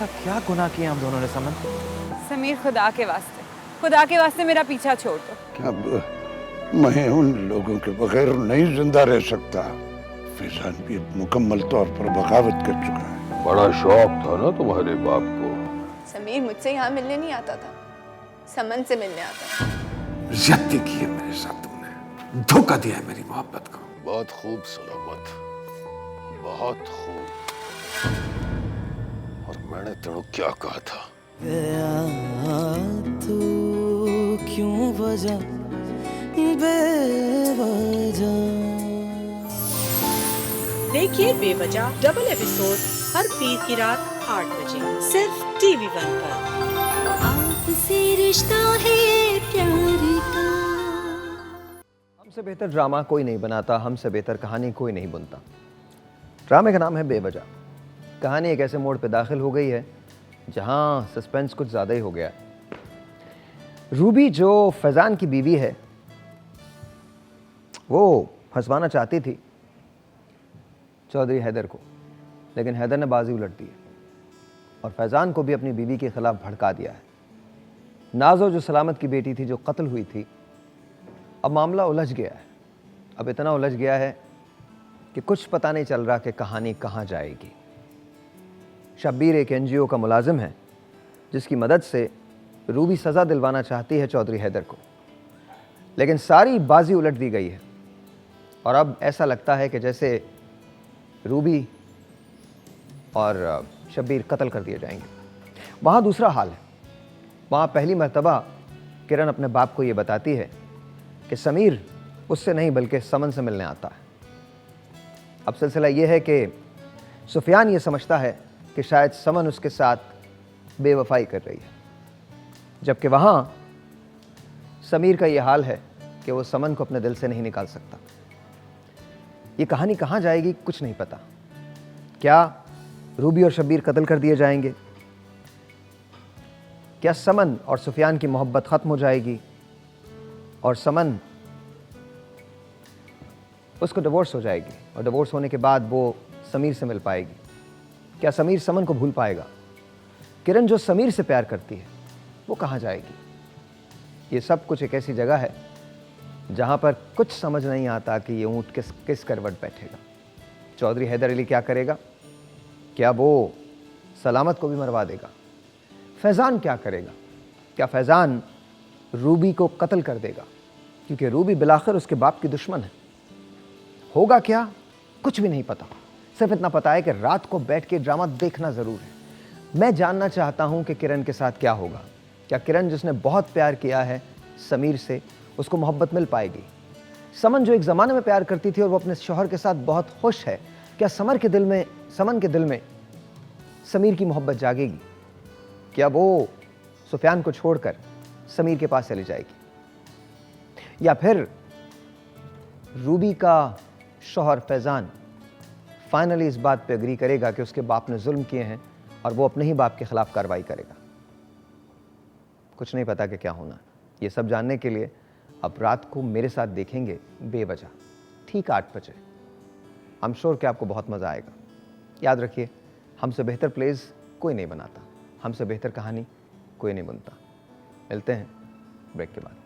ऐसा क्या गुनाह किया हम दोनों ने समन? समीर, खुदा के वास्ते मेरा पीछा छोड़ दो। क्या मैं उन लोगों के बगैर नहीं जिंदा रह सकता। फैजान भी मुकम्मल तौर पर बगावत कर चुका है। बड़ा शौक था ना तुम्हारे बाप को। समीर मुझसे यहाँ मिलने नहीं आता था, समन से मिलने आता था। ज्यादती की है मेरे साथ तुमने, धोखा दिया है मेरी मोहब्बत को। बहुत खूब सलामत, बहुत खूब। और मैंने तेरे क्या कहा था? तू क्यों वजह बेवजह। देखिए बेवजह डबल एपिसोड हर पीर की रात 8 बजे सिर्फ TV1 पर। आपसे रिश्ता है प्यार का। हमसे बेहतर ड्रामा कोई नहीं बनाता, हमसे बेहतर कहानी कोई नहीं बुनता। ड्रामे का नाम है बेवजह। कहानी एक ऐसे मोड़ पे दाखिल हो गई है जहां सस्पेंस कुछ ज़्यादा ही हो गया है। रूबी जो फैज़ान की बीवी है, वो फंसवाना चाहती थी चौधरी हैदर को, लेकिन हैदर ने बाजी उलट दी और फैज़ान को भी अपनी बीवी के ख़िलाफ़ भड़का दिया है। नाज़ो जो सलामत की बेटी थी, जो कत्ल हुई थी, अब मामला उलझ गया है। अब इतना उलझ गया है कि कुछ पता नहीं चल रहा कि कहानी कहाँ जाएगी। शब्बीर एक NGO का मुलाजिम है जिसकी मदद से रूबी सज़ा दिलवाना चाहती है चौधरी हैदर को, लेकिन सारी बाजी उलट दी गई है और अब ऐसा लगता है कि जैसे रूबी और शब्बीर कत्ल कर दिए जाएंगे। वहाँ दूसरा हाल है। वहाँ पहली मर्तबा किरण अपने बाप को ये बताती है कि समीर उससे नहीं बल्कि समन से मिलने आता है। अब सिलसिला ये है कि सुफियान ये समझता है कि शायद समन उसके साथ बेवफाई कर रही है, जबकि वहाँ समीर का ये हाल है कि वो समन को अपने दिल से नहीं निकाल सकता। ये कहानी कहाँ जाएगी कुछ नहीं पता। क्या रूबी और शब्बीर कत्ल कर दिए जाएंगे? क्या समन और सुफियान की मोहब्बत ख़त्म हो जाएगी और समन उसको डिवोर्स हो जाएगी और डिवोर्स होने के बाद वो समीर से मिल पाएगी? क्या समीर समन को भूल पाएगा? किरण जो समीर से प्यार करती है वो कहाँ जाएगी? ये सब कुछ एक ऐसी जगह है जहाँ पर कुछ समझ नहीं आता कि ये ऊँट किस करवट बैठेगा। चौधरी हैदर अली क्या करेगा? क्या वो सलामत को भी मरवा देगा? फैज़ान क्या करेगा? क्या फैज़ान रूबी को कत्ल कर देगा? क्योंकि रूबी बिलाखिर उसके बाप की दुश्मन है। होगा क्या? कुछ भी नहीं पता। सिर्फ इतना पता है कि रात को बैठ के ड्रामा देखना ज़रूर है। मैं जानना चाहता हूँ कि किरण के साथ क्या होगा। क्या किरण जिसने बहुत प्यार किया है समीर से, उसको मोहब्बत मिल पाएगी? समन जो एक ज़माने में प्यार करती थी और वो अपने शौहर के साथ बहुत खुश है, क्या समन के दिल में समीर की मोहब्बत जागेगी? क्या वो सुफियान को छोड़कर समीर के पास चली जाएगी? या फिर रूबी का शौहर फैज़ान फाइनली इस बात पे एग्री करेगा कि उसके बाप ने जुल्म किए हैं और वो अपने ही बाप के खिलाफ कार्रवाई करेगा? कुछ नहीं पता कि क्या होना। ये सब जानने के लिए अब रात को मेरे साथ देखेंगे बेवजह, ठीक 8 बजे। आई एम श्योर कि आपको बहुत मज़ा आएगा। याद रखिए, हमसे बेहतर प्लेज़ कोई नहीं बनाता, हमसे बेहतर कहानी कोई नहीं बुनता। मिलते हैं ब्रेक के बाद।